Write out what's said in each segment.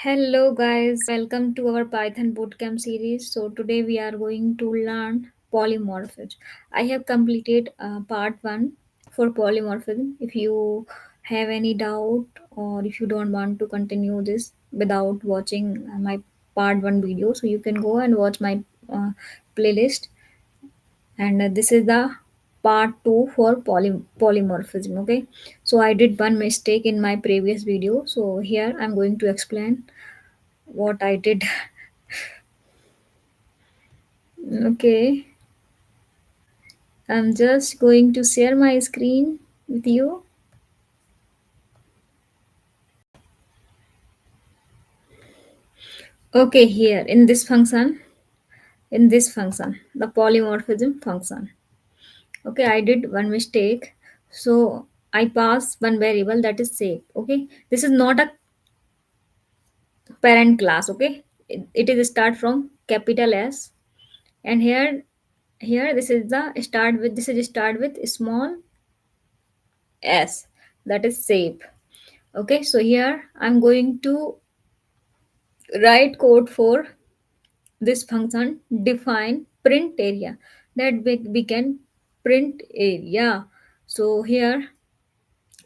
Hello guys, welcome to our Python Bootcamp series. So today we are going to learn polymorphism. I have completed part 1 for polymorphism. If you have any doubt or if you don't want to continue this without watching my part 1 video, so you can go and watch my playlist, and this is the part 2 for polymorphism. Okay, so I did one mistake in my previous video, so here I'm going to explain what I did. Okay, I'm just going to share my screen with you. Okay, here in this function, the polymorphism function. Okay, I did one mistake. So I pass one variable that is shape. Okay, this is not a parent class. Okay, it is start from capital S, and here this is start with small s, that is shape. Okay, so here I'm going to write code for this function, define print area, that we can print area. So here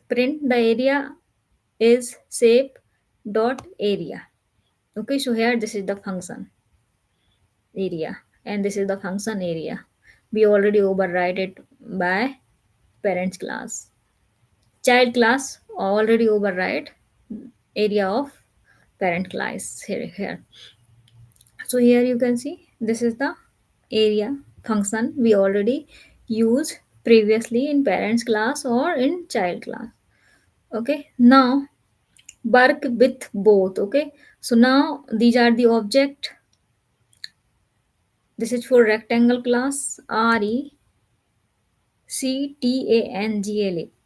print the area is shape dot area. Okay, so here this is the function area and this is the function area. We already override it by parents class. Child class already override area of parent class here. So here you can see this is the area function we already used previously in parents class or in child class. Okay, now work with both. Okay, so now these are the object. This is for rectangle class, rectangle,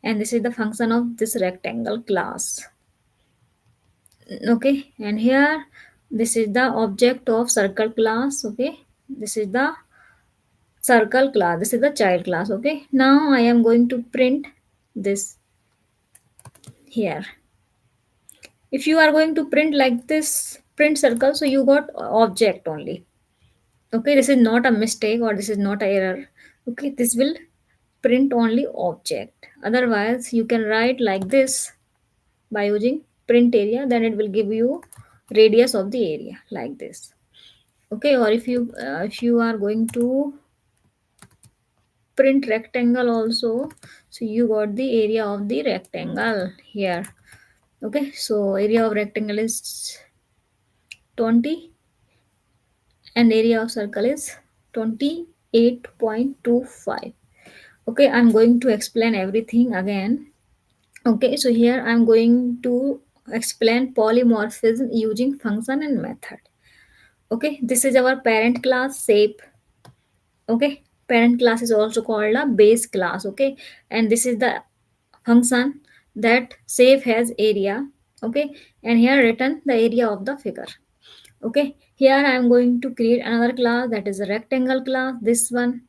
and this is the function of this rectangle class. Okay, and here this is the object of circle class. Okay, this is the circle class, this is the child class. Okay, now I am going to print this here. If you are going to print like this, print circle, so you got object only. Okay, this is not a mistake or this is not a error. Okay, this will print only object. Otherwise you can write like this by using print area, then it will give you radius of the area like this. Okay, or if you are going to print rectangle also, so you got the area of the rectangle here. Okay, so area of rectangle is 20 and area of circle is 28.25. Okay, I'm going to explain everything again. Okay, so here I'm going to explain polymorphism using function and method. Okay, this is our parent class shape. Okay, parent class is also called a base class. Okay, and this is the function that shape has area. Okay, and here written the area of the figure. Okay, here I am going to create another class, that is a rectangle class, this one.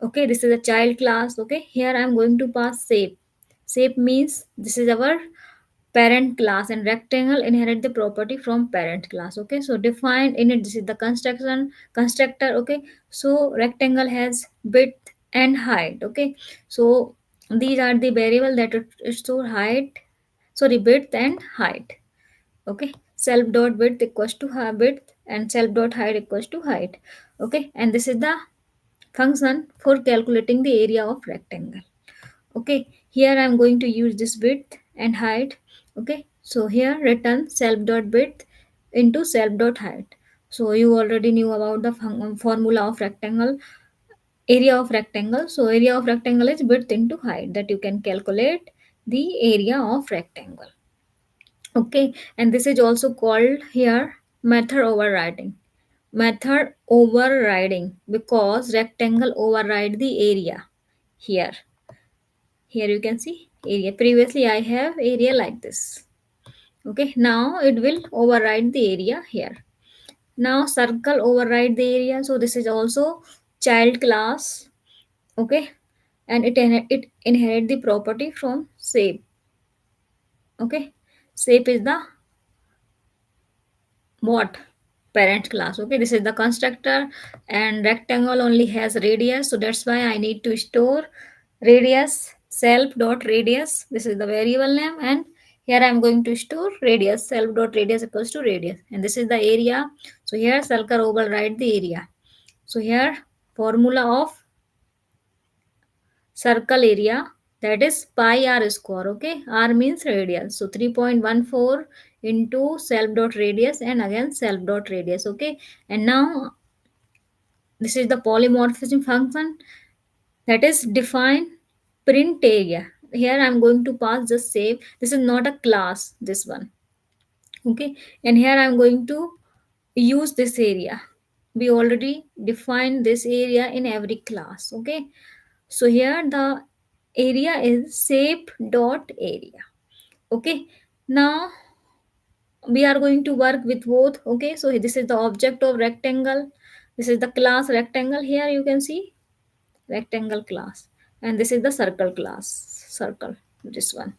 Okay, this is a child class. Okay, here I am going to pass shape. Shape means this is our parent class, and rectangle inherit the property from parent class. Okay, so defined in it, this is the constructor. Okay, so rectangle has width and height. Okay, so these are the variable that it store height, sorry, width and height. Okay, self dot width equals to width and self dot height equals to height. Okay, and this is the function for calculating the area of rectangle. Okay, here I'm going to use this width and height. Okay, so here return self dot width into self dot height. So you already knew about the formula of rectangle, area of rectangle. So area of rectangle is width into height, that you can calculate the area of rectangle. Okay, and this is also called here method overriding. Method overriding because rectangle override the area here. Here you can see area. Previously I have area like this. Okay, now it will override the area here. Now circle override the area. So this is also child class. Okay, and it inherit the property from shape. Okay, shape is the what? Parent class. Okay, this is the constructor, and rectangle only has radius, so that's why I need to store radius self dot radius. This is the variable name, and here I'm going to store radius self dot radius equals to radius, and this is the area. So here circle override the area. So here formula of circle area, that is pi r square. Okay, r means radius, so 3.14 into self dot radius and again self dot radius. Okay, and now this is the polymorphism function, that is define print area. Here I'm going to pass just save. This is not a class, this one. Okay, and here I'm going to use this area. We already defined this area in every class. Okay, so here the area is shape dot area. Okay, now we are going to work with both. Okay, so this is the object of rectangle, this is the class rectangle. Here you can see rectangle class, and this is the circle class, circle, this one.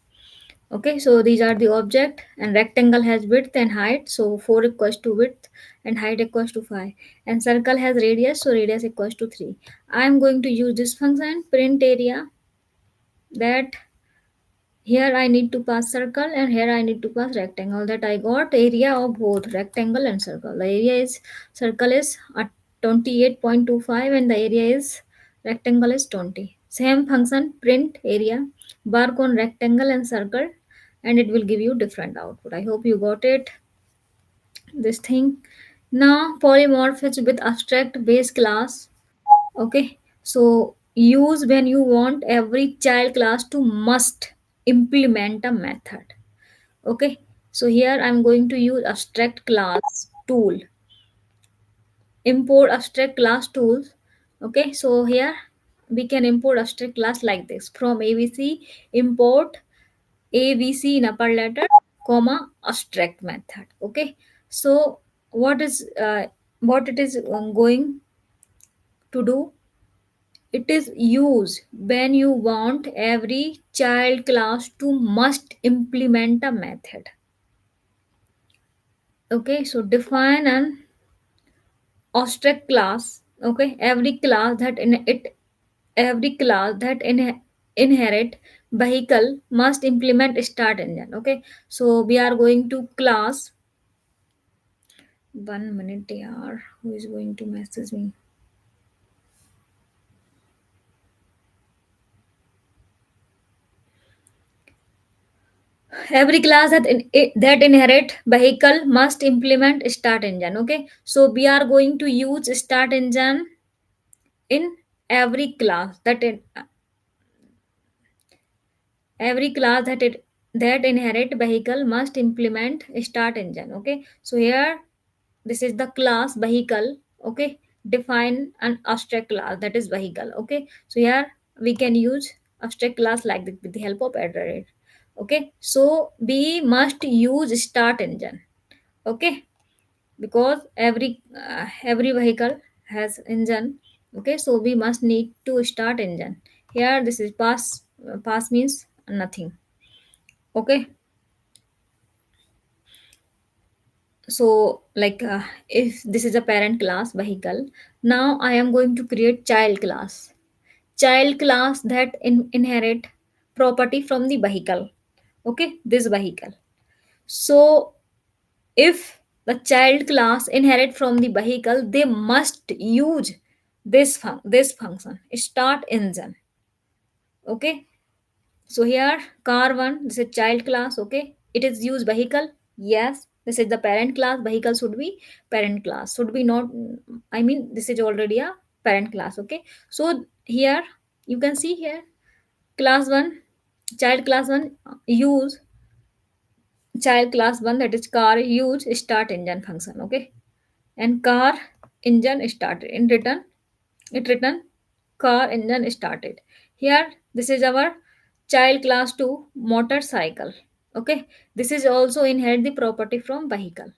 Okay, so these are the object, and rectangle has width and height, so 4 equals to width and height equals to 5, and circle has radius, so radius equals to 3. I am going to use this function print area, that here I need to pass circle and here I need to pass rectangle, that I got area of both rectangle and circle. The area is circle is at 28.25 and the area is rectangle is 20. Same function print area, work on rectangle and circle, and it will give you different output. I hope you got it, this thing. Now polymorphism with abstract base class. Okay, so use when you want every child class to must implement a method. Okay, so here I'm going to use abstract class tool, import abstract class tools. Okay, so here we can import abstract class like this from abc, import abc in upper letter comma abstract method. Okay, so what is what it is going to do, it is used when you want every child class to must implement a method. Okay, so define an abstract class. Okay, every class that in it, every class that inherit vehicle must implement start engine. Okay, so we are going to class. 1 minute, yaar. Who is going to message me? Every class that inherit vehicle must implement start engine. Okay, so we are going to use start engine in every class that every class that inherit vehicle must implement start engine. Okay, so here this is the class vehicle. Okay, define an abstract class that is vehicle. Okay, so here we can use abstract class like this with the help of array. Okay, so we must use start engine. Okay, because every vehicle has engine. Okay, so we must need to start engine. Here this is pass, pass means nothing. Okay, so like if this is a parent class vehicle, now I am going to create child class, child class that inherit property from the vehicle. Okay, this vehicle. So if the child class inherit from the vehicle, they must use this function start engine. Okay, so here car one, this is child class. Okay, it is use vehicle. Yes, this is the parent class. Vehicle should be parent class. Should be not. I mean, this is already a parent class. Okay, so here you can see here class one, child class one use child class one, that is car, use start engine function. Okay, and car engine started. In return, it return car engine started. Here this is our child class 2 motorcycle. Okay, this is also inherit the property from vehicle.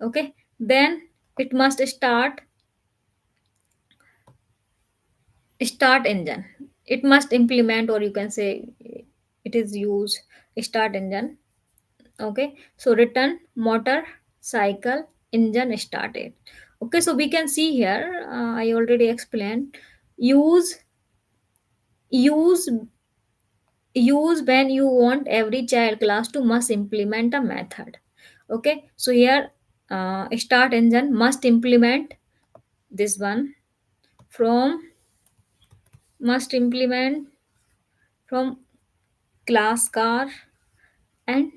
Okay, then it must start engine, it must implement, or you can say it is use start engine. Okay, so return motor cycle engine started. Okay, so we can see here, I already explained, use use use when you want every child class to must implement a method. Okay, so here start engine must implement this one from must implement from class car and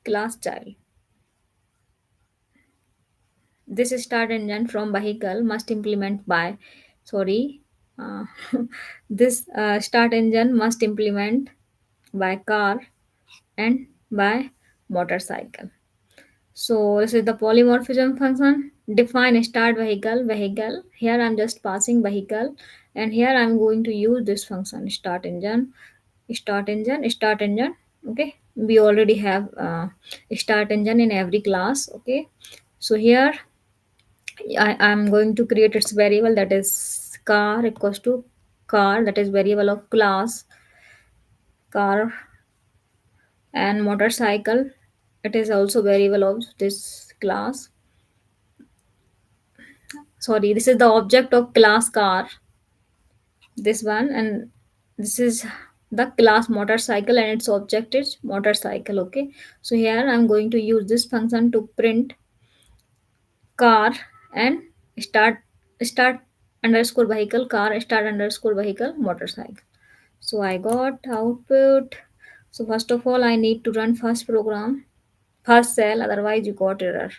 class child. This start engine from vehicle must implement by, sorry, uh, this start engine must implement by car and by motorcycle. So this is the polymorphism function. Define start vehicle. Here I'm just passing vehicle, and here I'm going to use this function start engine. Okay, we already have start engine in every class. Okay, so here I'm going to create its variable, that is car equals to car, that is variable of class car, and motorcycle, it is also variable of this class. Sorry, this is the object of class car, this one, and this is the class motorcycle and its object is motorcycle. Okay, so here I'm going to use this function to print car and start underscore vehicle car, start underscore vehicle motorcycle. So I got output. So first of all I need to run first program, first cell, otherwise you got error.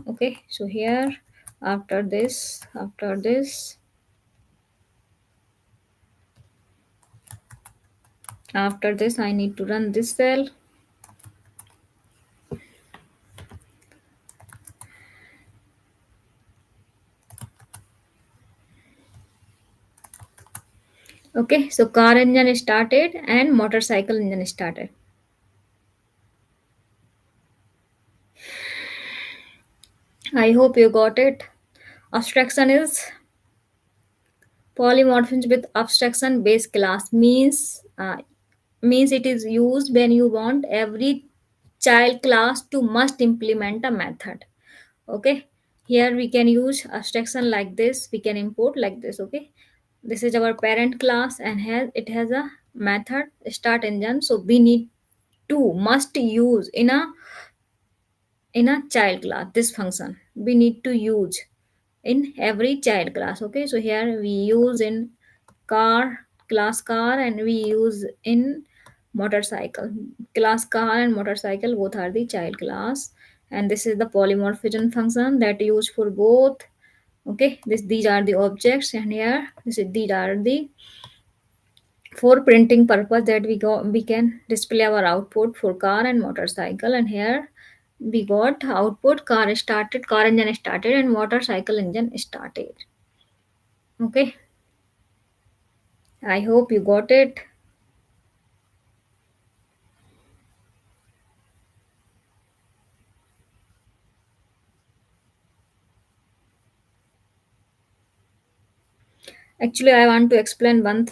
Okay, so here after this I need to run this cell. Okay, so car engine started and motorcycle engine started. I hope you got it. Abstraction is polymorphism with abstraction based class means it is used when you want every child class to must implement a method. Okay, here we can use abstraction like this, we can import like this. Okay, this is our parent class and has a method start engine, so we need to must use in a child class this function we need to use in every child class. Okay, so here we use in car class car and we use in motorcycle class car, and motorcycle both are the child class, and this is the polymorphism function that used for both. Okay, these are the objects, and here these are the for printing purpose that we can display our output for car and motorcycle, and here we got output car engine started and motorcycle engine started. Okay, I hope you got it. Actually I want to explain one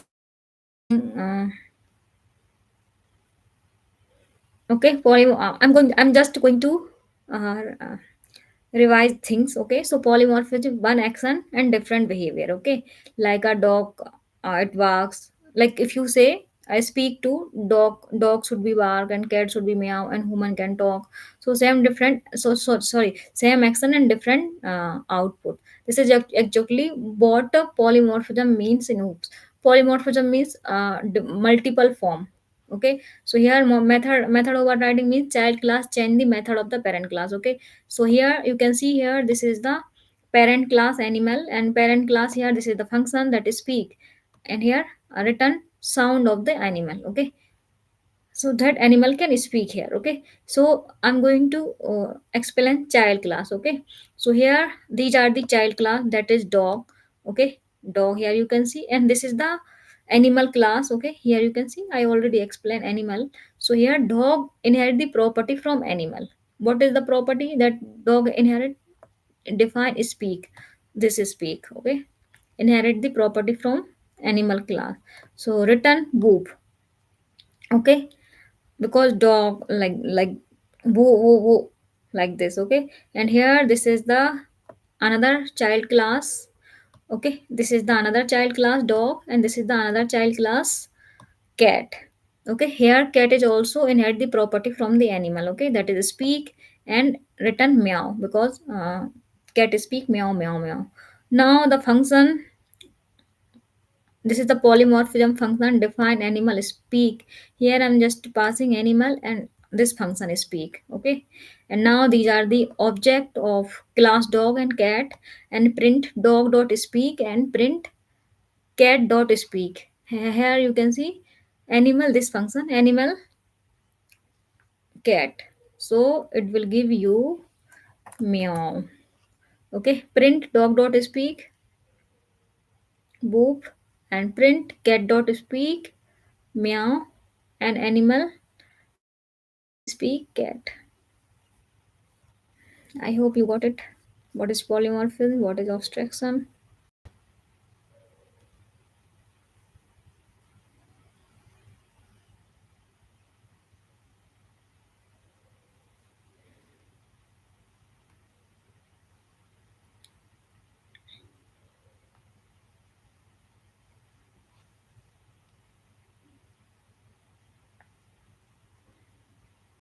thing. Okay, I'm just going to uh, uh, revise things. Okay, so polymorphism, one action and different behavior. Okay, like a dog, it barks. Like if you say I speak to dog should be bark and cat should be meow and human can talk. So same different, sorry, same action and different output. This is exactly what a polymorphism means in OOPS. Polymorphism means multiple form. Okay, so here method overriding means child class change the method of the parent class. Okay, so here you can see here this is the parent class animal, and parent class here this is the function that is speak, and here a return sound of the animal. Okay, so that animal can speak here. Okay, so I'm going to explain child class. Okay, so here these are the child class, that is dog. Okay, dog here you can see, and this is the animal class. Okay, here you can see I already explained animal. So here dog inherit the property from animal. What is the property that dog inherit? Define speak, this is speak. Okay, inherit the property from animal class. So return boop. Okay, because dog like woo, woo, woo. like this. Okay, and here this is the another child class. Okay, this is the another child class dog, and this is the another child class cat. Okay, here cat is also inherit the property from the animal. Okay, that is speak and return meow, because cat speak meow meow meow. Now the function, this is the polymorphism function, define animal speak. Here I'm just passing animal and this function is speak. Okay, and now these are the object of class dog and cat, and print dog dot speak and print cat dot speak. Here you can see animal, this function animal cat, so it will give you meow. Okay, print dog dot speak boop, and print cat dot speak meow, and animal speak cat. I hope you got it. What is polymorphism? What is abstraction?